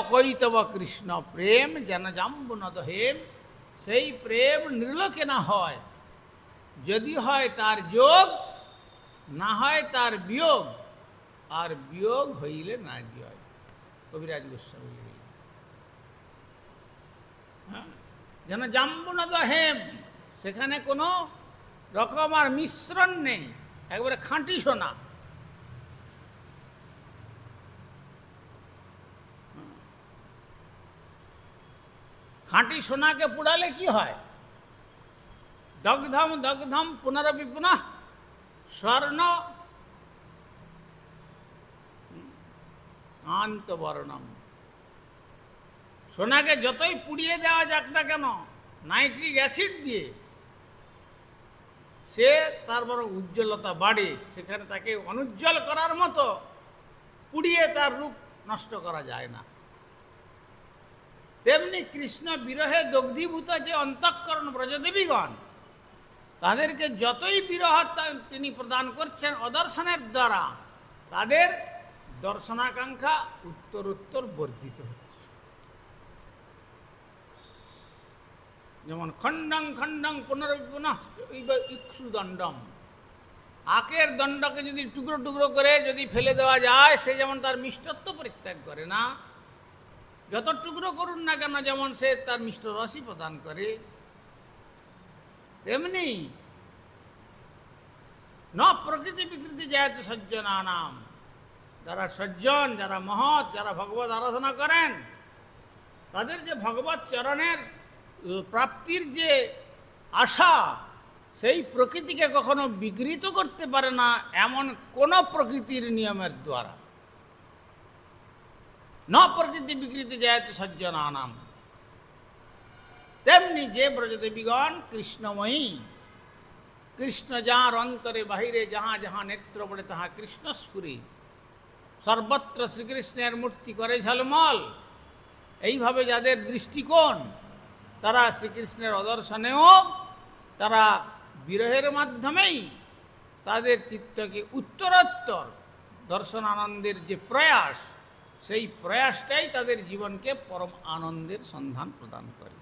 অকৈতব কৃষ্ণ প্রেম যেন জাম্বু নদ হেম, সেই প্রেম নির্লোকে না হয়, যদি হয় তার যোগ, না হয় তার বিয়োগ, আর বিয়োগ হইলে না জয়। কবিরাজ গোস্বামী যেন জাম্বু নদ হেম, সেখানে কোনো রকম আর মিশ্রণ নেই, একবারে খাঁটি সোনা। খাঁটি সোনাকে পুড়ালে কি হয়? দগ্ধম দগ্ধম পুনরপি পুনঃ স্বর্ণ কান্ত বর্ণম। সোনাকে যতই পুড়িয়ে দেওয়া যাক না কেন নাইট্রিক অ্যাসিড দিয়ে, সে তার বড় উজ্জ্বলতা বাড়ে, সেখানে তাকে অনুজ্জ্বল করার মতো পুড়িয়ে তার রূপ নষ্ট করা যায় না। তেমনি কৃষ্ণ বিরহে দগ্ধীভূত যে অন্তঃকরণ ব্রজদেবীগণ, তাদেরকে যতই বিরহ তিনি প্রদান করছেন অদর্শনের দ্বারা, তাদের দর্শনাকাঙ্ক্ষা উত্তরোত্তর বর্ধিত হচ্ছে। যেমন খণ্ডং খণ্ডং পুনঃ ইক্ষুদণ্ডম, আখের দণ্ডকে যদি টুকরো টুকরো করে যদি ফেলে দেওয়া যায়, সে যেমন তার মিষ্টত্ব পরিত্যাগ করে না, যত টুকরো করুন না কেন যেমন সে তার মিষ্ট রসই প্রদান করে, তেমনি ন প্রকৃতি বিকৃতি জায়ত সজ্জনানাম, যারা সজ্জন, যারা মহৎ, যারা ভগবত আরাধনা করেন, তাদের যে ভগবত চরণের প্রাপ্তির যে আশা, সেই প্রকৃতিকে কখনো বিকৃত করতে পারে না এমন কোন প্রকৃতির নিয়মের দ্বারা। ন প্রকৃতি বিকৃতি জায়ত সজ্জনানাম। তেমনি যে ব্রজদেবীগণ কৃষ্ণময়ী, কৃষ্ণ যাঁর অন্তরে বাহিরে যাহা যাহা নেত্র পড়ে তাহা কৃষ্ণস্ফুরি, সর্বত্র শ্রীকৃষ্ণের মূর্তি করে ঝলমল, এইভাবে যাদের দৃষ্টিকোণ, তারা শ্রীকৃষ্ণের অদর্শনেও তারা বিরহের মাধ্যমেই তাদের চিত্তকে উত্তরোত্তর দর্শন আনন্দের যে প্রয়াস, সেই প্রয়াসটাই তাদের জীবনকে পরম আনন্দের সন্ধান প্রদান করে।